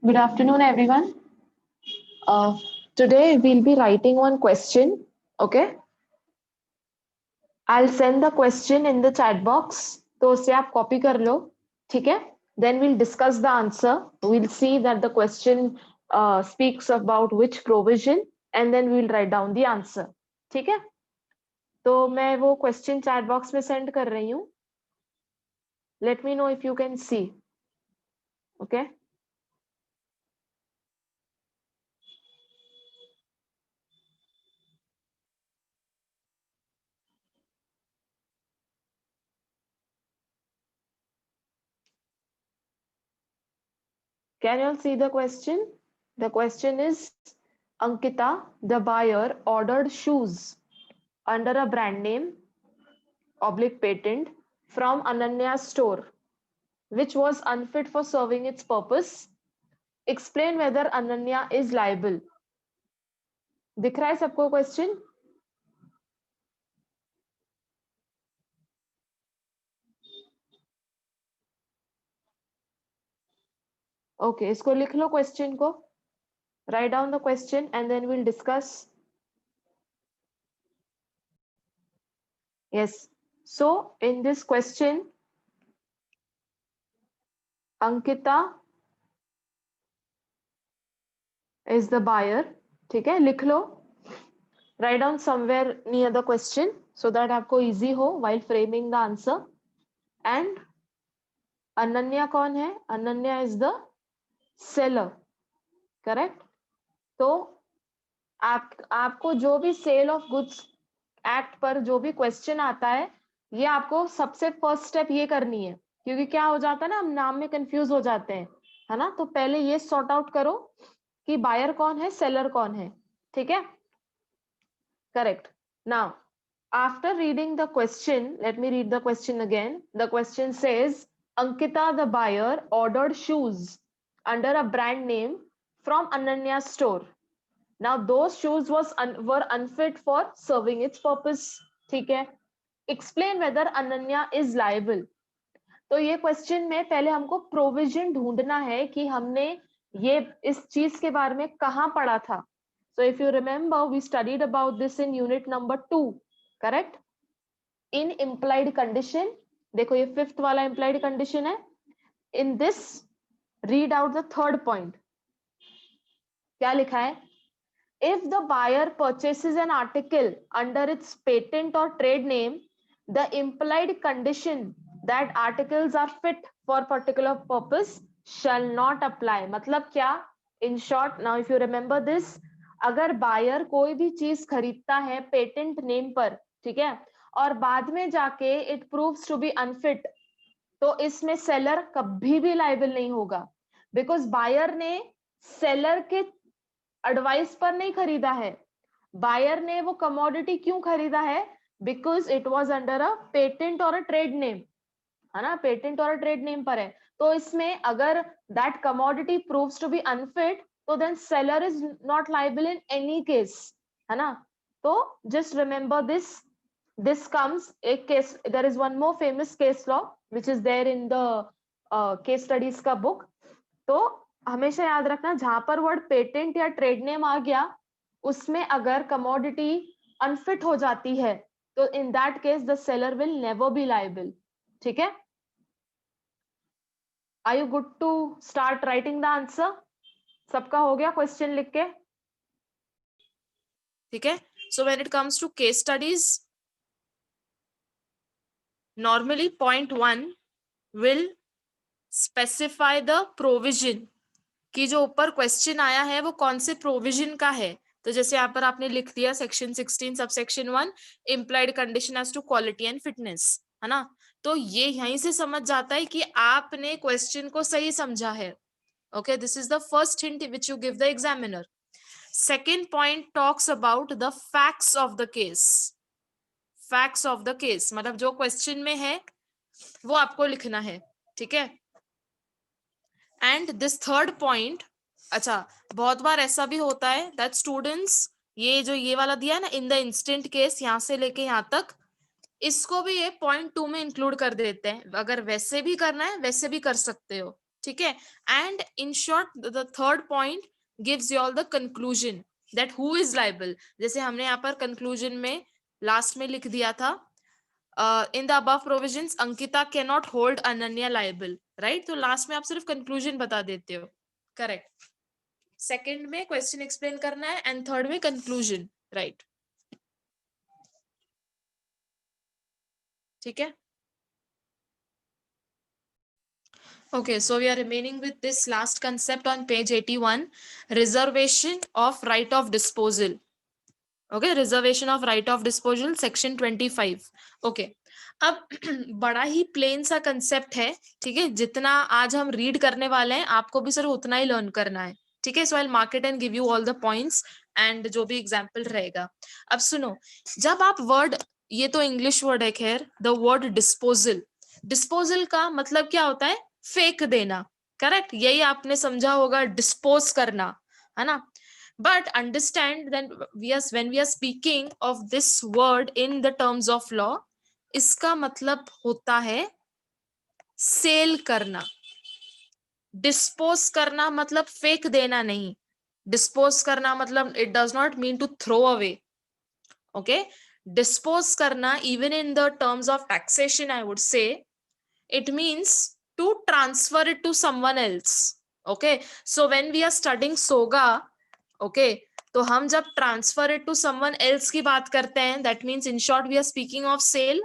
Good afternoon, everyone. Today we'll be writing one question. Okay, I'll send the question in the chat box. तो उसे आप copy कर लो, ठीक है? Then we'll discuss the answer. We'll see that the question speaks about which provision, and then we'll write down the answer. ठीक है? तो मैं वो question chat box में send कर रही हूँ. Let me know if you can see. Okay? Can you all see the question? The question is, Ankita, the buyer, ordered shoes under a brand name / patent from Ananya's store, which was unfit for serving its purpose. Explain whether Ananya is liable. दिख रहा है सबको question? Okay, इसको लिख लो question को. Write down the question and then we'll discuss. Yes. So in this question, Ankita is the buyer. ठीक है, लिख लो. Write down somewhere near the question so that आपको easy हो while framing the answer. And Ananya कौन है? Ananya is the seller. Correct? तो आपको जो भी सेल ऑफ गुड्स एक्ट पर जो भी क्वेश्चन आता है, ये आपको सबसे फर्स्ट स्टेप ये करनी है, क्योंकि क्या हो जाता है ना, हम नाम में कंफ्यूज हो जाते हैं, है ना? तो पहले ये सॉर्ट आउट करो कि बायर कौन है, सेलर कौन है. ठीक है? Correct. Now after reading the question, let me read the question again. The question says, Ankita, the buyer, ordered shoes under a brand name from Ananya's store. Now those shoes were unfit for serving its purpose. ठीक है? Explain whether Ananya is liable. तो ये question में पहले हमको provision ढूंढना है कि हमने ये इस चीज के बारे में कहाँ पढ़ा था. So if you remember, we studied about this in unit number 2. Correct? In implied condition. देखो ये फिफ्थ वाला implied condition है. In this, read out the third point. क्या लिखा है? If the buyer purchases an article under its patent or trade name, the implied condition that articles are fit for particular purpose shall not apply. मतलब क्या? In short, now if you remember this, अगर buyer कोई भी चीज खरीदता है patent name पर, ठीक है, और बाद में जाके it proves to be unfit, तो इसमें सेलर कभी भी लायबल नहीं होगा, बिकॉज बायर ने सेलर के एडवाइस पर नहीं खरीदा है. बायर ने वो कमोडिटी क्यों खरीदा है? Because it was under a patent और अ ट्रेड नेम, है ना? पेटेंट और ट्रेड नेम पर है. तो इसमें अगर that commodity proves to be unfit, तो then seller is not liable in any case, है ना? तो जस्ट रिमेंबर दिस कम्स एक case. There is one more famous case law which is there in the case studies का book. तो हमेशा याद रखना, जहां पर वर्ड पेटेंट या ट्रेड नेम आ गया, उसमें अगर कमोडिटी अनफिट हो जाती है, तो in that case the seller will never be liable. ठीक है? Are you good to start writing the answer? सबका हो गया क्वेश्चन लिख के? ठीक है. So when it comes to case studies, normally point 1 will specify the provision कि जो ऊपर क्वेश्चन आया है वो कौन से प्रोविजन का है. तो जैसे यहाँ पर आपने लिख दिया section 16 subsection 1 implied condition as to quality and fitness, है ना? तो ये यहीं से समझ जाता है कि आपने क्वेश्चन को सही समझा है. Okay, this is the first hint which you give the examiner. Second point talks about the facts of the case. Facts of the case मतलब जो क्वेश्चन में है वो आपको लिखना है. ठीक है? एंड दिस थर्ड पॉइंट, अच्छा बहुत बार ऐसा भी होता है दैट स्टूडेंट्स ये जो ये वाला दिया है ना, इन द इंस्टेंट केस, यहां से लेके यहाँ तक, इसको भी ये पॉइंट 2 में इंक्लूड कर देते हैं. अगर वैसे भी करना है वैसे भी कर सकते हो. ठीक है. And in short the third point gives you all the conclusion that who is liable. जैसे हमने यहाँ पर कंक्लूजन में लास्ट में लिख दिया था in the above provisions Ankita can not hold Ananya liable, right. तो लास्ट में आप सिर्फ कंक्लूजन बता देते हो. करेक्ट. सेकंड में क्वेश्चन एक्सप्लेन करना है एंड थर्ड में कंक्लूजन, राइट. ठीक है. Okay, so we are remaining with this last concept on page 81, reservation of right of disposal. Okay, reservation of right of disposal, section 25. Okay, अब बड़ा ही plane सा concept है. ठीक है, जितना आज हम रीड करने वाले हैं आपको भी सिर्फ उतना ही लर्न करना है. ठीक है, so I mark it and give you all the points and जो भी एग्जाम्पल रहेगा. अब सुनो, जब आप वर्ड, ये तो इंग्लिश वर्ड है खैर, द वर्ड डिस्पोजल, डिस्पोजल का मतलब क्या होता है? फेंक देना. करेक्ट, यही आपने समझा होगा, डिस्पोज करना, है ना. But understand that when we are speaking of this word in the terms of law, इसका मतलब होता है सेल करना. डिस्पोज करना मतलब फेंक देना नहीं. डिस्पोज करना मतलब it does not mean to throw away. Okay, dispose करना even in the terms of taxation I would say it means to transfer it to someone else. Okay, so when we are studying soga, okay, तो हम जब transfer it to someone else की बात करते हैं, that means in short we are speaking of sale.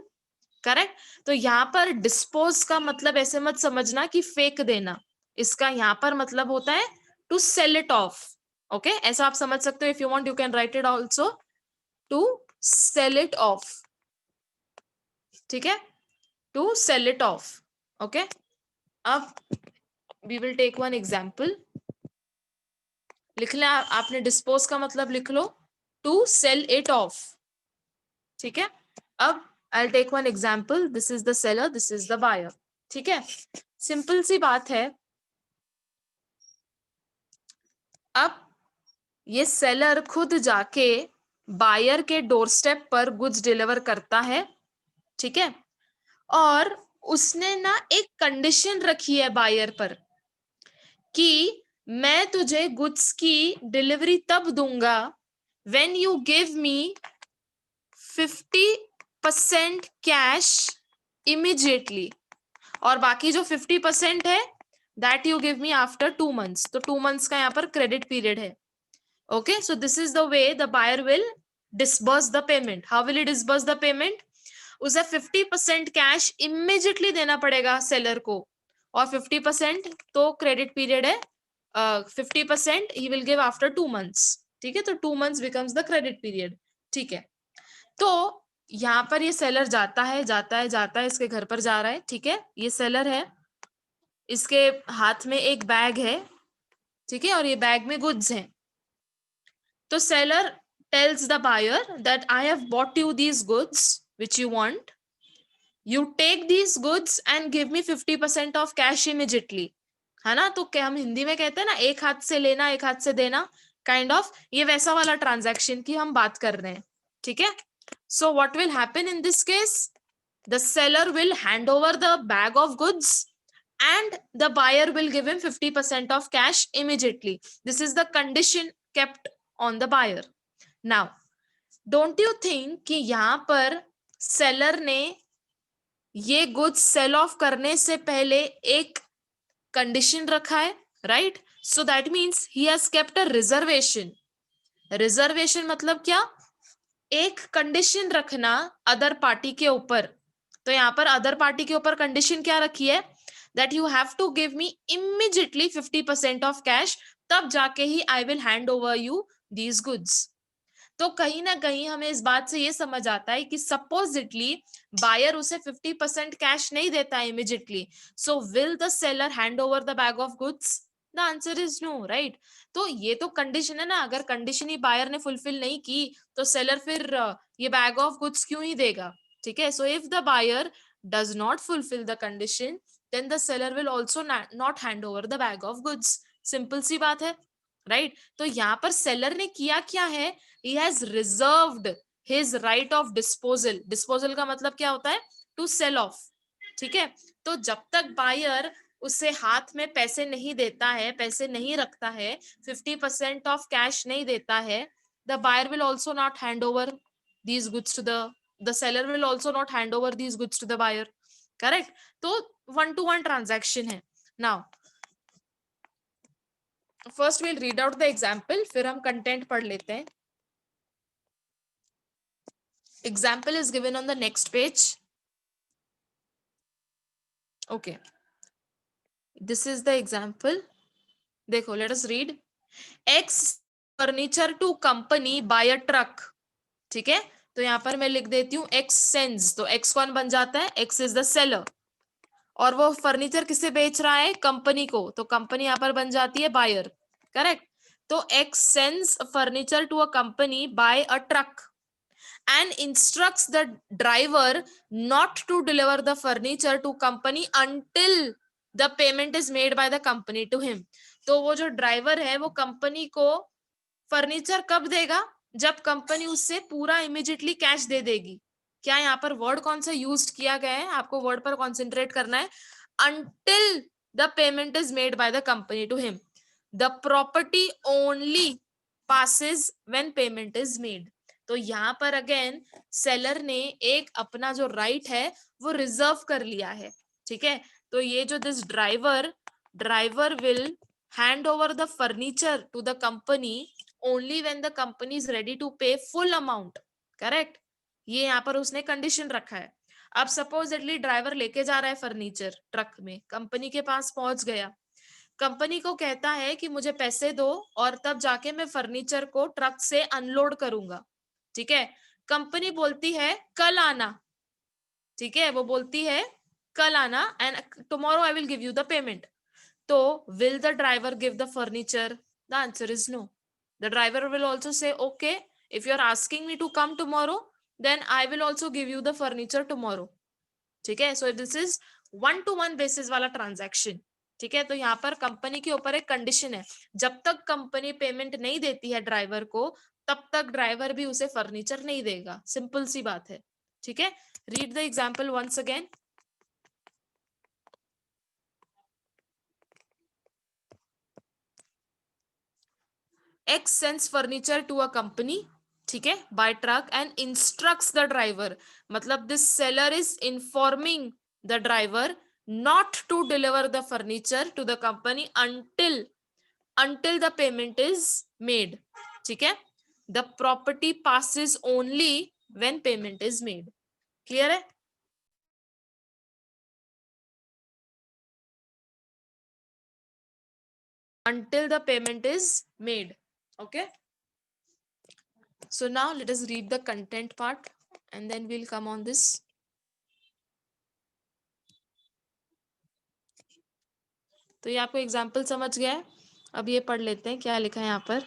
Correct. तो यहाँ पर डिस्पोज का मतलब ऐसे मत समझना कि फेंक देना. इसका यहाँ पर मतलब होता है to sell it off. Okay, ऐसा आप समझ सकते हो. If you want you can write it also, to sell it off. ठीक है, to sell it off. Okay, अब we will take one example. लिख लें आपने, डिस्पोज का मतलब लिख लो, टू सेल इट ऑफ. ठीक है, अब I'll take one example. This is the seller, this is the buyer. ठीक है, सिंपल सी बात है. अब ये सेलर खुद जाके बायर के डोर स्टेप पर गुड्स डिलीवर करता है. ठीक है, और उसने ना एक कंडीशन रखी है बायर पर कि मैं तुझे गुड्स की डिलीवरी तब दूंगा when you give me 50% cash immediately, और बाकी जो 50% है that you give me after 2 months. तो 2 months का यहाँ पर क्रेडिट पीरियड है. Okay, so this is the way the buyer will disburse the payment. How will it disburse the payment? उसे 50% कैश इमीडिएटली देना पड़ेगा सेलर को, और 50% तो क्रेडिट पीरियड है. 50% he will give after 2 months. ठीक है, तो 2 months becomes the credit period. ठीक है, तो यहाँ पर ये सेलर जाता है, इसके घर पर जा रहा है. ठीक है, ये सेलर है, इसके हाथ में एक बैग है. ठीक है, और ये बैग में गुड्स हैं. तो seller tells the buyer that I have bought you these goods which you want. You take these goods and give me 50% of cash immediately. है ना, तो क्या हम हिंदी में कहते हैं ना, एक हाथ से लेना एक हाथ से देना, काइंड ऑफ ये वैसा वाला ट्रांजैक्शन की हम बात कर रहे हैं. ठीक है, so what will happen in this case? The seller will hand over the bag of goods and the buyer will give him 50% of cash immediately. This is the condition kept on the buyer. Now, don't you think कि यहाँ पर seller ने ये goods sale of करने से पहले एक condition रखा है, right? So that means he has kept a reservation. Reservation मतलब क्या? एक कंडीशन रखना अदर पार्टी के ऊपर. तो यहाँ पर अदर पार्टी के ऊपर कंडीशन क्या रखी है? That you have to give me immediately 50% of cash, तब जाके ही I will hand over you these goods. तो कहीं ना कहीं हमें इस बात से ये समझ आता है कि सपोजिटली बायर उसे 50% कैश नहीं देता immediately, so will the seller hand over the bag of goods? The answer is no, right? तो ये तो कंडीशन है ना, अगर कंडीशन ही बायर ने फुलफिल नहीं की तो सेलर फिर ये बैग ऑफ गुड्स क्यों ही देगा? ठीक है, so if the buyer does not fulfil the condition then the seller will also not hand over the bag of goods. Simple सी बात है, राइट? तो यहाँ पर सेलर ने किया क्या है? He has reserved his right of disposal. Disposal का मतलब क्या होता है? To sell off. ठीक है, तो जब तक बायर उसे हाथ में पैसे नहीं देता है, पैसे नहीं रखता है, 50% ऑफ कैश नहीं देता है, the buyer will also not hand over these goods to the seller will also not hand over these goods to the buyer, correct. तो 1-to-1 ट्रांजैक्शन है। Now first will read out the example, फिर हम content पढ़ लेते हैं। Example is given on the next page. Okay, this is the example. देखो, let us read. X furniture to company by a truck. ठीक है, तो यहां पर मैं लिख देती हूँ X sends, तो X कौन बन जाता है? X is the seller, और वो फर्नीचर किसे बेच रहा है? कंपनी को, तो कंपनी यहां पर बन जाती है बायर, करेक्ट। तो X sends furniture to a company by a truck and instructs the driver not to deliver the furniture to company until the payment is made by the company to him. तो वो जो driver है वो company को furniture कब देगा? जब company उससे पूरा इमीडिएटली कैश दे देगी। क्या यहाँ पर वर्ड कौन सा यूज किया गया है? आपको वर्ड पर कॉन्सेंट्रेट करना है। until the payment is made by the company to him, the property only passes when payment is made. तो यहाँ पर अगेन सेलर ने एक अपना जो राइट है वो रिजर्व कर लिया है, ठीक है। तो ये जो this driver will hand over the furniture to the company only when the company is ready to pay full amount, correct. ये यहाँ पर उसने कंडीशन रखा है। अब सपोजिटली ड्राइवर लेके जा रहा है फर्नीचर ट्रक में, कंपनी के पास पहुंच गया, कंपनी को कहता है कि मुझे पैसे दो और तब जाके मैं फर्नीचर को ट्रक से अनलोड करूंगा, ठीक है। कंपनी बोलती है कल आना, ठीक है, वो बोलती है कल आना and tomorrow I will give you the payment. तो will the driver give the furniture? The answer is no. The driver will also say okay, if you are asking me to come tomorrow then I will also give you the furniture tomorrow, ठीक है। So this is 1-to-1 basis वाला transaction, ठीक है। तो यहाँ पर company के ऊपर एक कंडीशन है, जब तक कंपनी पेमेंट नहीं देती है ड्राइवर को तब तक ड्राइवर भी उसे फर्नीचर नहीं देगा, सिंपल सी बात है, ठीक है। Read the example once again. X sends furniture to a company, ठीक है, by truck and instructs the driver, मतलब this seller is informing the driver not to deliver the furniture to the company until the payment is made, ठीक है। The property passes only when payment is made. Clear है? Until the payment is made. Okay. So now let us read the content part and then we'll come on this. तो ये आपको example समझ गया है। अब ये पढ़ लेते हैं क्या लिखा है यहाँ पर।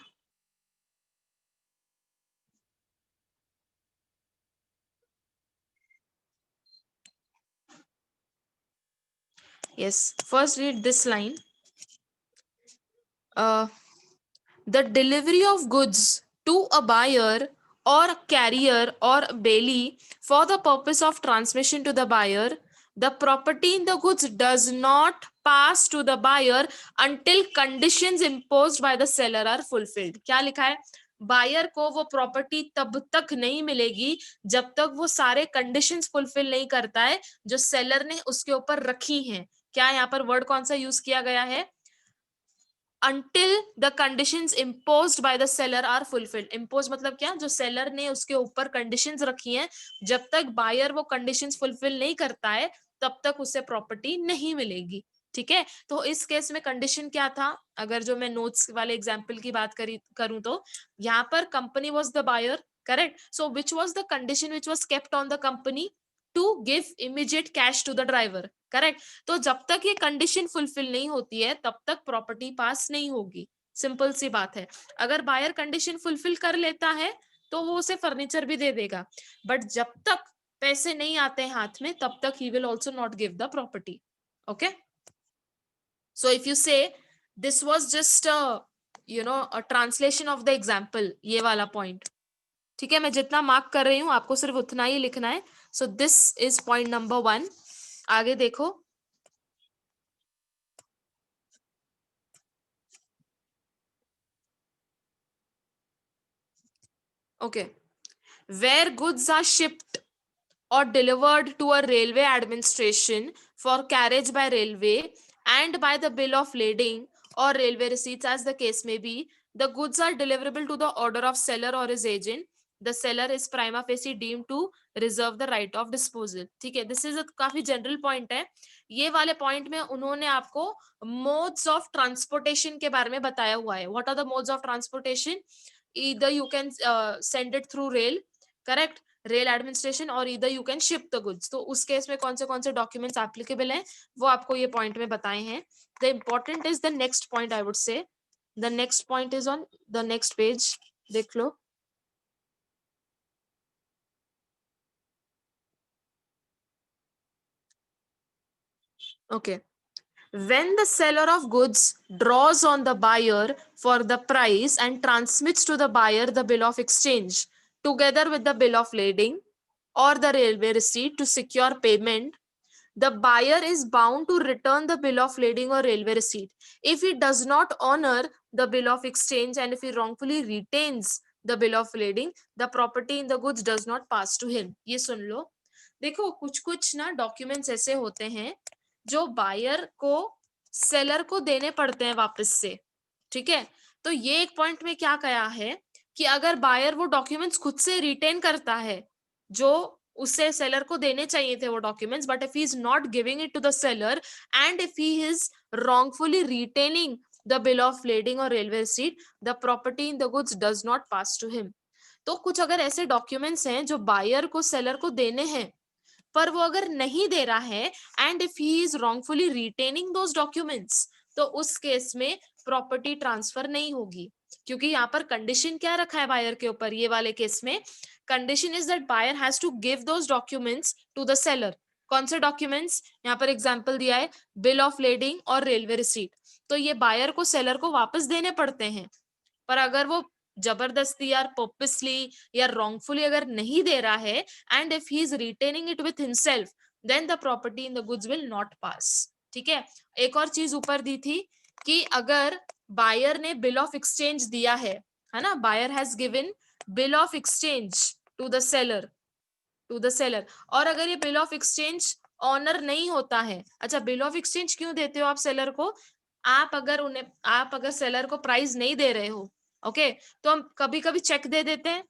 Yes, first read this line. The delivery of goods to a buyer or carrier or bailee for the purpose of transmission to the buyer, the property in the goods does not pass to the buyer until conditions imposed by the seller are fulfilled. क्या लिखा है? Buyer को वो property तब तक नहीं मिलेगी जब तक वो सारे कंडीशंस फुलफिल नहीं करता है जो सेलर ने उसके ऊपर रखी हैं। क्या यहाँ पर वर्ड कौन सा यूज किया गया है? Until the conditions imposed by the seller are fulfilled. Impose मतलब क्या? जो सेलर ने उसके ऊपर कंडीशंस रखी हैं, जब तक बायर वो कंडीशंस फुलफिल नहीं करता है तब तक उसे प्रॉपर्टी नहीं मिलेगी, ठीक है। तो इस केस में कंडीशन क्या था? अगर जो मैं नोट्स वाले एग्जांपल की बात करूं तो यहाँ पर company was the buyer, correct. So which was the condition which was kept on the company? To give immediate cash to the driver, correct. तो जब तक ये कंडीशन फुलफिल नहीं होती है तब तक प्रॉपर्टी पास नहीं होगी, सिंपल सी बात है। अगर बायर कंडीशन फुलफिल कर लेता है तो वो उसे फर्नीचर भी दे देगा, बट जब तक पैसे नहीं आते हाथ में तब तक ही will also not give the property. Okay, so if you say this was just a translation of the example, ये वाला पॉइंट, ठीक है। मैं जितना मार्क कर रही हूं आपको सिर्फ उतना ही लिखना है। So this is point number 1। आगे देखो, Okay. Where goods are shipped or delivered to a railway administration for carriage by railway and by the bill of lading or railway receipts as the case may be, the goods are deliverable to the order of seller or his agent. The seller is prima facie deemed to reserve the right of disposal. ठीक है, this is a काफी general point है. ये वाले point में उन्होंने आपको modes of transportation के बारे में बताया हुआ है. What are the modes of transportation? Either you can send it through rail, correct, rail administration, और इधर you can ship the goods. तो उस केस में कौन से डॉक्यूमेंट्स एप्लीकेबल हैं वो आपको ये पॉइंट में बताए हैं. The important is the next point, I would से the next point is on the next page. देख लो. Okay. When the seller of goods draws on the buyer for the price and transmits to the buyer the bill of exchange together with the bill of lading or the railway receipt to secure payment, the buyer is bound to return the bill of lading or railway receipt. If he does not honor the bill of exchange and if he wrongfully retains the bill of lading, the property in the goods does not pass to him. ये सुन लो. देखो, कुछ ना documents ऐसे होते हैं जो buyer को seller को देने पड़ते हैं वापस से. ठीक है, तो ये एक पॉइंट में क्या कहा है कि अगर बायर वो डॉक्यूमेंट्स खुद से रिटेन करता है जो उससे सेलर को देने चाहिए थे वो documents, but if he is not giving it to the seller and if he is wrongfully retaining the bill of lading or railway receipt, the property in the goods does not pass to him. तो कुछ अगर ऐसे documents हैं जो buyer को seller को देने हैं पर वो अगर नहीं दे रहा है and if he is wrongfully retaining those documents, तो उस केस में प्रॉपर्टी ट्रांसफर नहीं होगी. क्योंकि यहाँ पर कंडीशन क्या रखा है बायर के ऊपर, ये वाले केस में condition is that buyer has to give those documents to the seller. कौन से डॉक्यूमेंट्स? यहाँ पर एग्जांपल दिया है बिल ऑफ लेडिंग और रेलवे रिसीट. तो ये बायर को सेलर को वापस देने पड़ते हैं. पर अगर वो जबरदस्ती या पर्पसली या रॉन्गफुली अगर नहीं दे रहा है and if he is retaining it with himself, then the property in the goods will not pass. ठीक है. एक और चीज ऊपर दी थी कि अगर बायर ने बिल ऑफ एक्सचेंज दिया है ना, buyer has given bill of exchange to the seller, और अगर ये बिल ऑफ एक्सचेंज ऑनर नहीं होता है. अच्छा, बिल ऑफ एक्सचेंज क्यों देते हो आप सेलर को? आप अगर सेलर को प्राइस नहीं दे रहे हो, ओके, तो हम कभी कभी चेक दे देते हैं,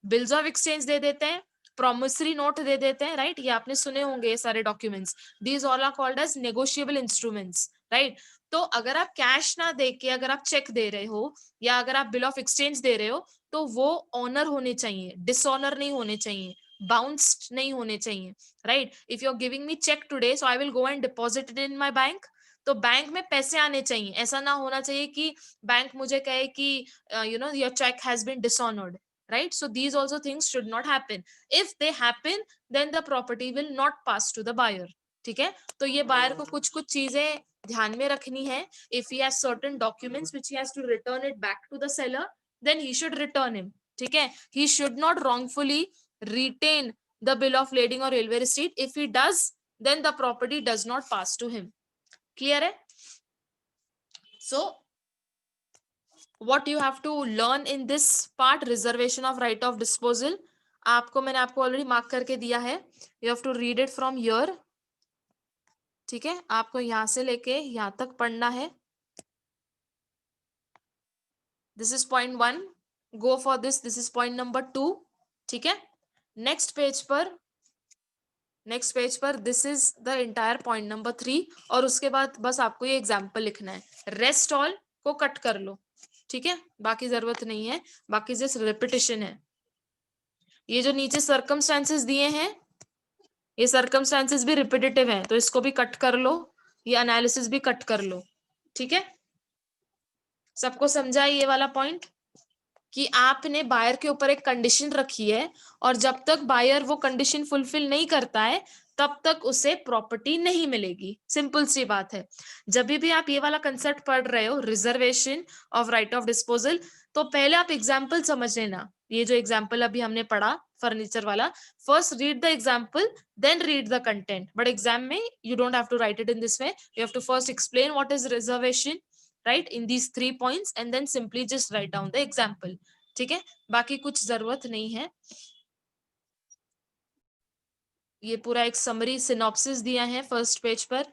बिल्स ऑफ एक्सचेंज दे देते हैं, प्रोमिसरी नोट दे देते हैं, राइट. ये आपने सुने होंगे ये सारे documents. These all are called as negotiable instruments, right. तो अगर आप कैश ना दे के अगर आप चेक दे रहे हो या अगर आप बिल ऑफ एक्सचेंज दे रहे हो, तो वो ऑनर होने चाहिए, डिसऑनर नहीं होने चाहिए, बाउंस्ड नहीं होने चाहिए, right. If you are giving me cheque today, so I will go and deposit it in my bank. तो बैंक में पैसे आने चाहिए. ऐसा ना होना चाहिए कि बैंक मुझे कहे कि your cheque has been dishonoured, right? So these also things should not happen. If they happen, then the property will not pass to the buyer. ठीक है. तो ये बायर को कुछ चीजें ध्यान में रखनी है. If he has certain documents which he has to return it back to the seller, then he should return him. ठीक है. He should not wrongfully retain the bill of lading or railway receipt. If he does, then the property does not pass to him. Clear है? So what you have to learn in this part, reservation of right of disposal, मैंने आपको already mark करके दिया है. You have to read it from here. ठीक है, आपको यहां से लेके यहां तक पढ़ना है. This is point 1. Go for this is point number 2. ठीक है. नेक्स्ट पेज पर this is the entire point number 3. और उसके बाद बस आपको ये एग्जाम्पल लिखना है. रेस्ट ऑल को कट कर लो. ठीक है, बाकी जरूरत नहीं है, बाकी जस्ट रिपीटेशन है. ये जो नीचे सर्कमस्टेंसेस दिए हैं, ये सर्कमस्टेंसेस भी रिपीटेटिव हैं, तो इसको भी कट कर लो, ये एनालिसिस भी कट कर लो. ठीक है, सबको समझा ये वाला पॉइंट कि आपने बायर के ऊपर एक कंडीशन रखी है और जब तक बायर वो कंडीशन फुलफिल नहीं करता है तब तक उसे प्रॉपर्टी नहीं मिलेगी. सिंपल सी बात है. जब भी आप ये वाला कंसेप्ट पढ़ रहे हो, reservation of right of disposal, तो पहले आप एग्जाम्पल समझ लेना. ये जो एग्जाम्पल अभी हमने पढ़ा फर्नीचर वाला, first read the example then read the content. But exam में you don't have to write it in this way. You have to first explain what is reservation, right, in these 3 points, and then simply just write down the example. ठीक है, बाकी कुछ जरूरत नहीं है। ये पूरा एक समरी सिनॉप्सिस दिया है फर्स्ट पेज पर।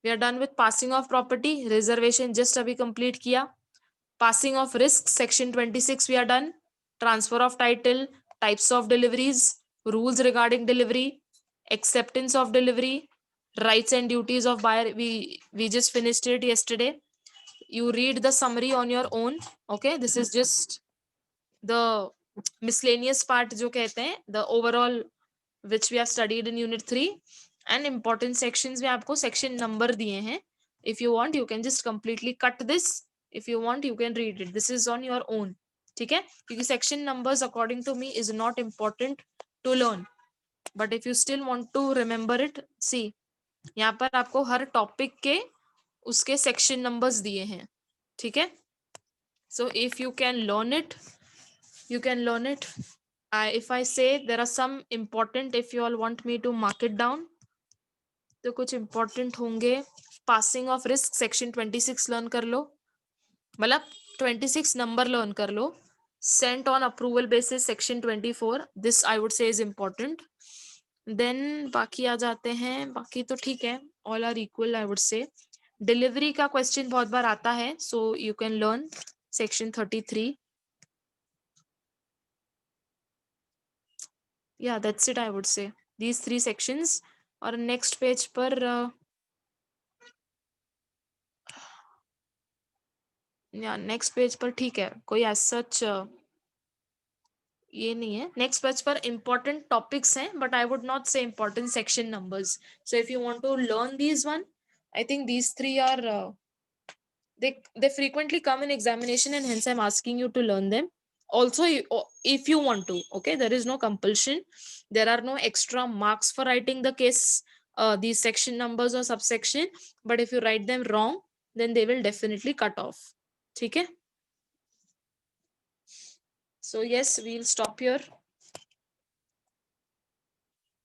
We are done with passing of property, reservation just अभी कंप्लीट किया। Passing of risk section 26 we are done. Transfer of title, types of deliveries, rules regarding delivery, acceptance of delivery, rights and duties of buyer, we just finished it yesterday. You read the summary on your own. Okay, this is just the miscellaneous part जो कहते हैं, the overall which we have studied in unit 3, and important sections में आपको section number दिए हैं. If you want you can just completely cut this, if you want you can read it, this is on your own. ठीक है, क्योंकि section numbers according to me is not important to learn, but if you still want to remember it, see यहाँ पर आपको हर topic के उसके section numbers दिए हैं. ठीक है, so if you can learn it, you can learn it. If I say there are some important, if you all want me to mark it down, तो कुछ important होंगे. Passing of risk section 26 learn कर लो, मतलब 26 number learn कर लो. Sent on approval basis section 24, this I would say is important. Then बाकी आ जाते हैं, बाकी तो ठीक है, all are equal I would say. Delivery का क्वेश्चन बहुत बार आता है, so you can learn section 33. या that's it I would say, these 3 sections. और नेक्स्ट पेज पर या नेक्स्ट पेज पर ठीक है, कोई एज सच ये नहीं है. नेक्स्ट पेज पर इंपॉर्टेंट टॉपिक्स हैं, but I would not say important section numbers. So if you want to learn these one, I think these 3 are they frequently come in examination, and hence I'm asking you to learn them. Also, if you want to, okay, there is no compulsion, there are no extra marks for writing the case, these section numbers or subsection, but if you write them wrong, then they will definitely cut off. Okay, so yes, we'll stop here.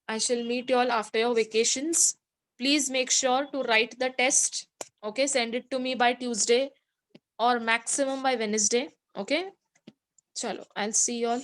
I shall meet you all after your vacations. Please make sure to write the test. Okay, send it to me by Tuesday or maximum by Wednesday. Okay, chalo, I'll see you all.